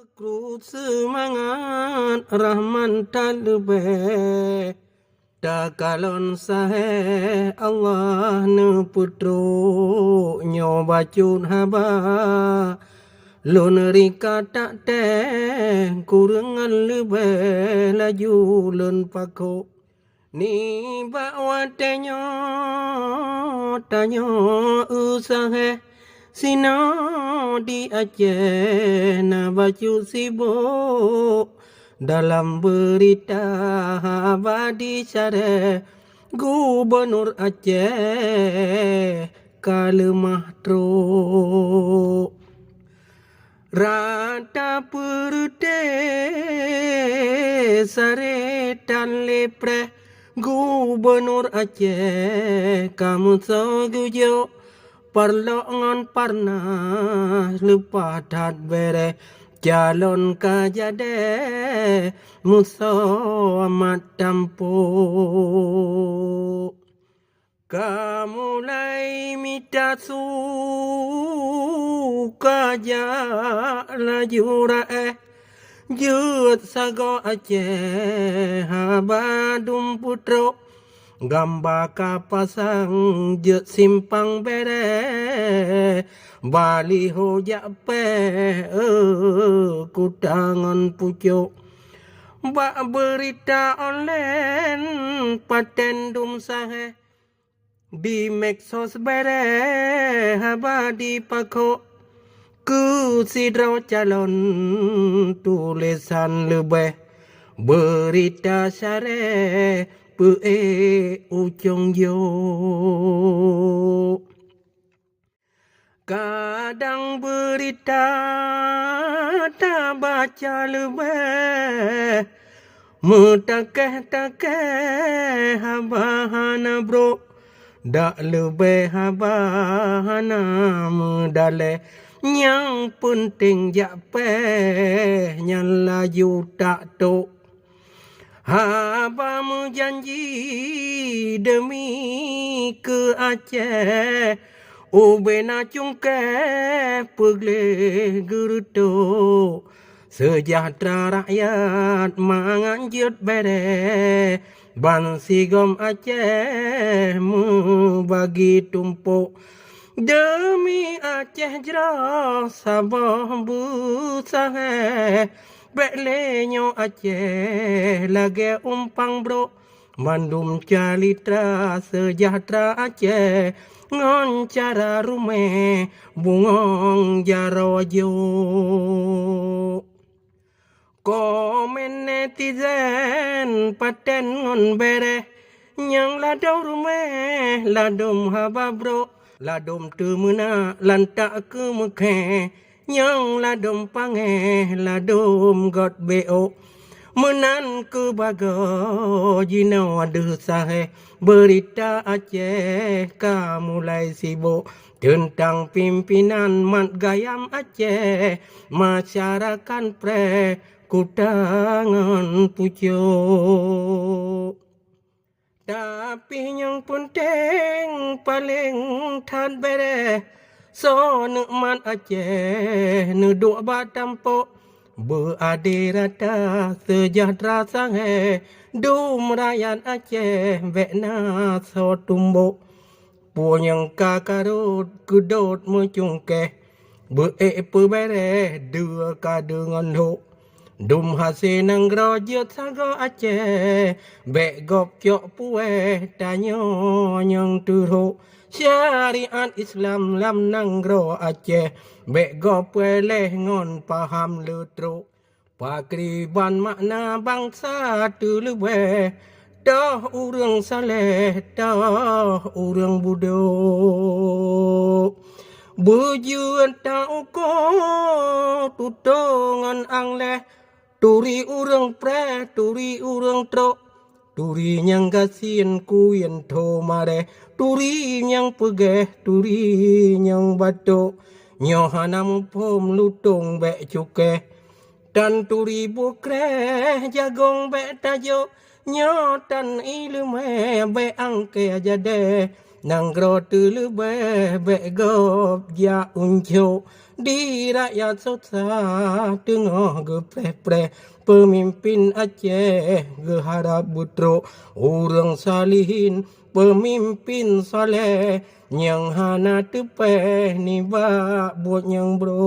Kru semangat Rahman talbe Dakalon sahe Allah ne putro Nyoba cun haba Lun rika tak te Kurangan lebe Laju lun pako Ni bawa tenyo Tanyo usahe Sino di Aceh na baju sibuk dalam berita abadi syareh Gubernur Aceh Kalemah Truk Rata perde saretan lepre Gubernur Aceh kamu sogujo Perlongan parnas lupa dat bere calon kajade musuh amat tampu kamu lai mita suka laju rae jut sago Aceh habadum putro Gamba kapasang je simpang bere Baliho jape kutangan pucuk Bak berita online patendum sahe Di Meksos bere habadi pakok Ku sidraw calon tulisan lebih Berita syareh ujung yo kadang berita tak baca lebih mutakeh habahana bro dak lebih habahana medale yang penting jape nyalaju tak tok Haba janji demi ke Aceh Ubena cungke pegle geruto Sejahtera rakyat manganjut bere Ban sigom Aceh membagi tumpuk Demi Aceh jerah sabah busahe Beklenyo Aceh lagi umpang bro Mandum calitra sejahtera Aceh Ngon cara rume bungong jarojo Komen netizen paten ngon bere Nyang ladau rume ladum haba bro Ladum temena lantak ke mekhe Yang ladum pange ladum got beo Menan ke bago jino ada sahe Berita Aceh kamulai sibuk Tentang pimpinan mat gayam Aceh Masyarakat pre kutangan pucuk Tapi yang penting paling tan bere So nikmat Aceh neduk batampo Berade rata sejahtera sange Dum rakyat Aceh vekna so tumbuk Punyang kakarut kudut mencungkeh Beek perbere dua kadengan hok Dum hasil nang grojot sago Aceh Bek gop kyok pueh tanyo nyang turuk Syariat Islam lam nang gro Aceh Bek gop pueleh ngon paham letruk Pakriban makna bangsa tu lebih Dah urang saleh, dah urang budok Bujuan tak ukur tutungan angleh Turi urang pre, turi urang trok Turi nyang gasin kuyen to mare Turi nyang pegeh, turi nyang batuk Nyohanam pom lutung bek cukeh Dan turi bukreh jagong bek tajuk Nyotan ilme bek angke jade Nang gro tu lebe bek gop ja unjuk di rakyat sota tengah gepreh-preh pemimpin Aceh geharap butro orang salihin pemimpin soleh yang hana tepeh ni bak buat yang bro.